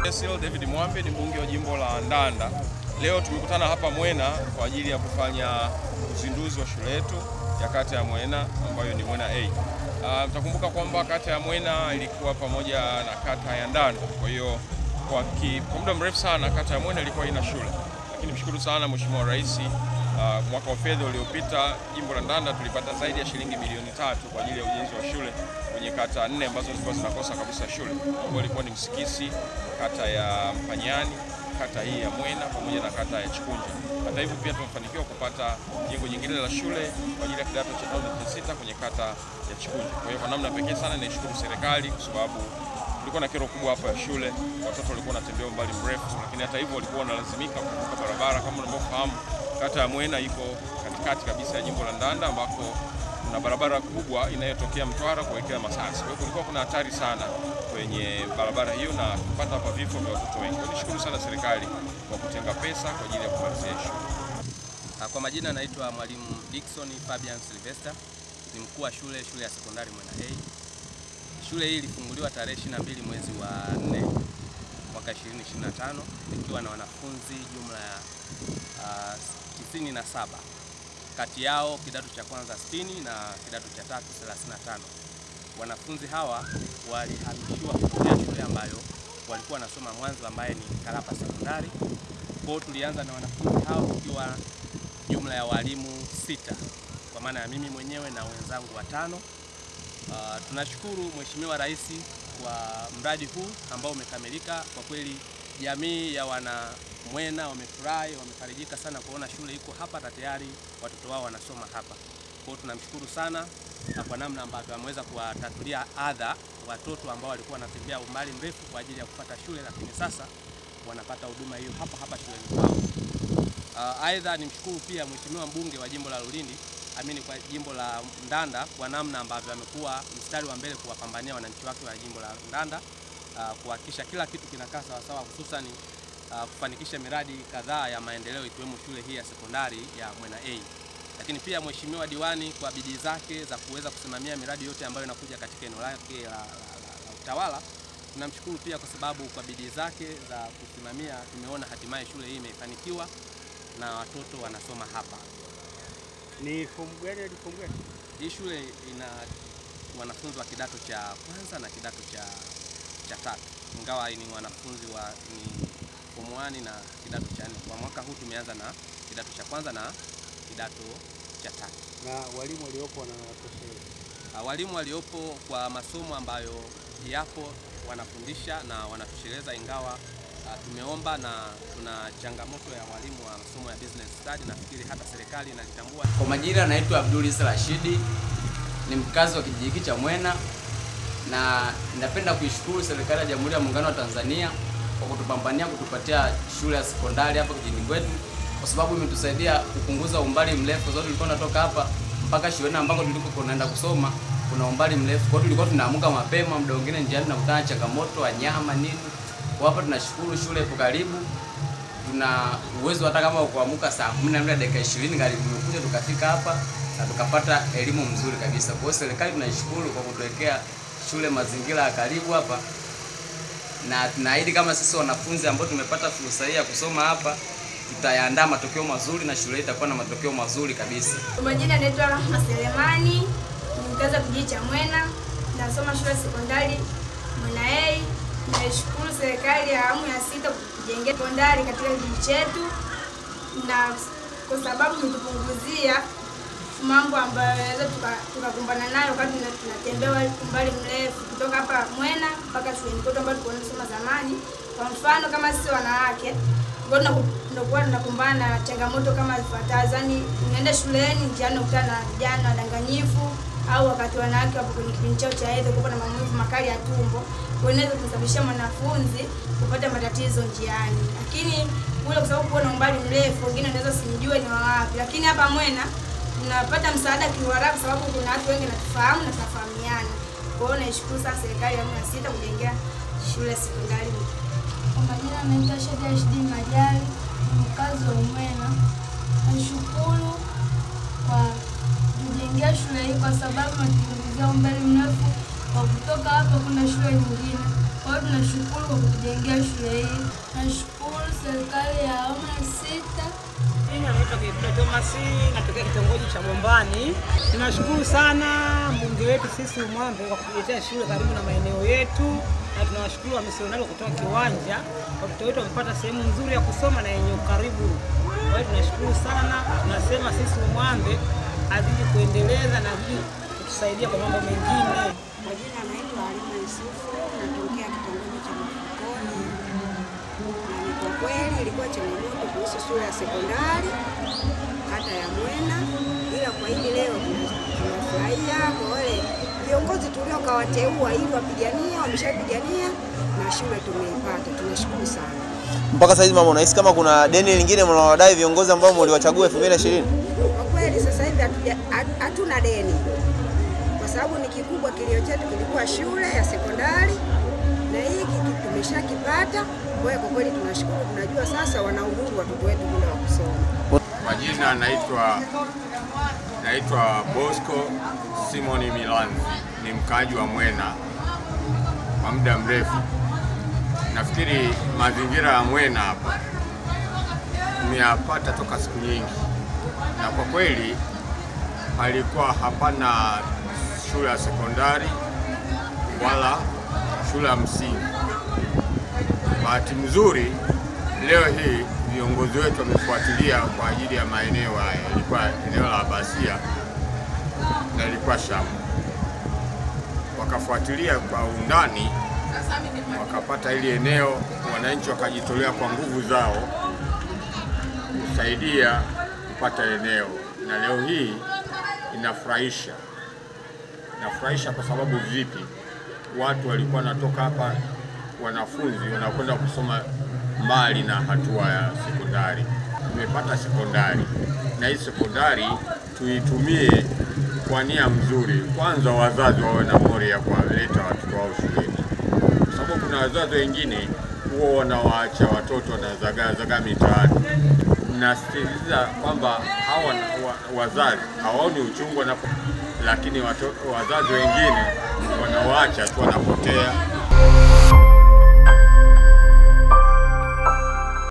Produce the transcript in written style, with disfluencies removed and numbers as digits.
Cecil David Mwambe ni mbunge wa jimbo la Ndanda. Leo tumekutana hapa Mwena kwa ajili ya kufanya uzinduzi wa shule yetu ya kata ya Mwena ambayo ni Mwena A. Mtakumbuka kwamba kata ya Mwena ilikuwa pamoja na kata ya Ndanda. Kwa hiyo kwa muda mrefu sana kata ya Mwena ilikuwa ina shule. Lakini mshukuru sana Mheshimiwa Rais, mwaka wa fedha uliopita jimbo la Ndanda tulipata zaidi ya shilingi bilioni 3 kwa ajili ya ujenzi wa shule kwenye kata 4 ambazo zilikuwa zinakosa kabisa shule. Kwa ilikuwa ni Msikisi, kata ya Mpanyani, kata hii ya Mwena pamoja na kata ya Chikunja. Hata hivyo pia tumefanikiwa kupata jengo jingine la shule kwa ajili ya kidato cha 6 kwenye kata ya Chikunja. Kwa hiyo kwa namna pekee sana naishukuru serikali kwa sababu kulikuwa na kero kubwa hapa ya shule, watoto walikuwa wanatembea umbali mrefu, lakini hata hivyo walikuwa wanalazimika kuvuka barabara. Kama unavyofahamu, kata ya Mwena iko katikati kabisa ya jimbo la Ndanda ambako kuna barabara kubwa inayotokea Mtwara kuelekea Masasi. Kwa hiyo kulikuwa kuna hatari sana kwenye barabara hiyo na kupata hapa vifo vya watoto wengi. Nishukuru sana serikali kwa kutenga pesa kwa ajili ya kumalizia shule. Kwa majina naitwa Mwalimu Dickson Fabian Sylvester, ni mkuu wa shule ya sekondari Mwena A. Shule hii ilifunguliwa tarehe 22 mwezi wa 4 mwaka 2025 ikiwa na wanafunzi jumla ya 97. Kati yao kidato cha kwanza 60 na kidato cha tatu 35. Wanafunzi hawa walihamishiwa kutoka shule ambayo walikuwa wanasoma mwanzo ambaye ni Karapa Sekondari. Kwa tulianza na wanafunzi hao ikiwa jumla ya walimu 6 kwa maana ya mimi mwenyewe na wenzangu 5. Tunashukuru Mheshimiwa Rais kwa mradi huu ambao umekamilika. Kwa kweli jamii ya wana Mwena wamefurahi, wamefarijika sana kuona shule iko hapa na tayari watoto wao wanasoma hapa. Kwa hiyo tunamshukuru sana kwa namna ambavyo ameweza kuwatatulia adha watoto ambao walikuwa wanatembea umbali mrefu kwa ajili ya kupata shule, lakini sasa wanapata huduma hiyo hapa shuleni kwao. Aidha nimshukuru pia Mheshimiwa mbunge wa jimbo la Lulindi, kwa jimbo la Ndanda kwa namna ambavyo amekuwa mstari wa mbele kuwapambania wananchi wake wa jimbo la Ndanda, kuhakikisha kila kitu kinakaa sawa sawa, hususan kufanikisha miradi kadhaa ya maendeleo ikiwemo shule hii ya sekondari ya Mwena A. Lakini pia Mheshimiwa diwani kwa bidii zake za kuweza kusimamia miradi yote ambayo inakuja katika eneo lake la utawala, tunamshukuru pia kwa sababu kwa bidii zake za kusimamia tumeona hatimaye shule hii imefanikiwa na watoto wanasoma hapa. Ni form gani hadi form gani? Hii shule ina wanafunzi wa kidato cha kwanza na kidato cha tatu. Ingawa ni wanafunzi wa form 1 na kidato cha 4. Kwa mwaka huu tumeanza na kidato cha kwanza na kidato cha tatu. Na walimu waliopo wanatosheleza? Walimu waliopo kwa masomo ambayo yapo wanafundisha na wanatosheleza, ingawa tumeomba na tuna changamoto ya walimu wa masomo ya business study, nafikiri hata serikali inalitambua. Kwa majina naitwa Abdul Isa Rashidi, ni mkazi wa kijiji cha Mwena, na ninapenda kuishukuru serikali ya Jamhuri ya Muungano wa Tanzania kwa kutupambania kutupatia shule ya sekondari hapa kijijini kwetu, kwa sababu imetusaidia kupunguza umbali mrefu. Kwa sababu tulikuwa tunatoka hapa mpaka shuleni ambako tulikuwa tunaenda kusoma kuna umbali mrefu. Kwa hiyo tulikuwa tunaamuka mapema, muda mwingine njiani tunakutana changamoto, wanyama nini. Kwa hapa tunashukuru shule ipo karibu. Tuna uwezo hata kama kuamka saa 12 dakika 20 karibu tumekuja tukafika hapa na tukapata elimu mzuri kabisa. Kwa hiyo serikali tunashukuru kwa kutuwekea shule mazingira ya karibu hapa, na tunaahidi kama sisi wanafunzi ambao tumepata fursa hii ya kusoma hapa tutayaandaa matokeo mazuri na shule itakuwa na matokeo mazuri kabisa. Kwa majina naitwa Rahma Selemani, ni mkazi wa kijiji cha Mwena, nasoma shule ya sekondari Mwena A. Naishukuru serikali ya awamu ya 6 kujengea sekondari katika kijiji chetu, na kwa sababu imetupunguzia mambo ambayo yanaweza tukakumbana nayo wakati tunatembea umbali mrefu kutoka hapa Mwena mpaka shuleni kwetu ambapo tulikuwa tunasoma zamani. Kwa mfano kama sisi wanawake ndio tunakumbana na changamoto kama zifuatazo. Yaani unaenda shuleni njiani unakutana na vijana wadanganyifu, au wakati wanawake wapo kwenye kipindi chao cha hedhi kupo na maumivu makali ya tumbo, inaweza kusababisha mwanafunzi kupata matatizo njiani. Lakini kule kwa sababu kuna umbali mrefu wengine wanaweza simjue ni wapi, lakini hapa Mwena tunapata msaada kiharaka kwa sababu kuna watu wengi natufahamu na tunafahamiana. Kwa hiyo naishukuru sana serikali ya awamu ya 6 kujengea shule ya sekondari. Kwa majina naitwa Shadia Rashidi Majali, mkazi wa Mwena. Nashukuru kwa kujengea shule hii kwa sababu tunatuzia umbali mrefu wa kutoka hapa kwenda shule nyingine. Kwa hiyo tunashukuru kwa kutujengea shule hii. Nashukuru serikali ya awamu ya 6. Mimi naitwa Kipto Thomas, natokea kitongoji cha Mombani. Tunashukuru sana mbunge wetu sisi Umwambe kwa kutuletea shule karibu na maeneo yetu, na tunawashukuru wamisionari kutoa kiwanja. Watoto wetu wamepata sehemu nzuri ya kusoma na yenye ukaribu. Kwa hiyo tunashukuru sana, tunasema sisi Umwambe azidi kuendeleza na azidi kutusaidia kwa mambo mengine. Majina anaitwa Halima Yusufu, natokea kitongoji cha Mafukoni. Na kwa kweli ilikuwa changamoto kuhusu shule ya sekondari kata ya Mwena, ila kwa hili leo tunafurahia kwa wale viongozi tuliokawateua ili wapigania, wameshapigania na shule tumeipata. Tunashukuru sana. Mpaka sasa hivi mama, unahisi kama kuna deni lingine mnawadai viongozi ambao mliwachagua 2020? Kwa kweli sasa hivi hatuna deni, kwa sababu ni kikubwa. Kilio chetu kilikuwa shule ya sekondari na hiki tumeshakipata. Kwa kweli tunashukuru, tunajua sasa wana uhuru watoto wetu bila wa kusoma. Majina naitwa Bosco Simoni Milanzi, ni mkaaji wa Mwena kwa muda mrefu. Nafikiri mazingira ya Mwena hapa nimeyapata toka siku nyingi, na kwa kweli palikuwa hapana shule ya sekondari wala shule ya msingi. Bahati mzuri leo hii viongozi wetu wamefuatilia kwa ajili ya maeneo haya. Ilikuwa eneo la Abasia na ilikuwa Shamu, wakafuatilia kwa undani, wakapata ili eneo, wananchi wakajitolea kwa nguvu zao kusaidia kupata eneo, na leo hii inafurahisha kwa sababu vipi? Watu walikuwa natoka hapa, wanafunzi wanakwenda kusoma mbali na hatua ya sekondari. Tumepata sekondari, na hii sekondari tuitumie kwa nia mzuri. Kwanza wazazi wawe na moyo ya kuwaleta watoto wao shuleni, kwa sababu kuna wazazi wengine huwa wanawaacha watoto wanazagaa mitaani. Nasisitiza kwamba hawa wazazi hawaoni uchungu lakini wazazi wengine wanawaacha tu wanapotea.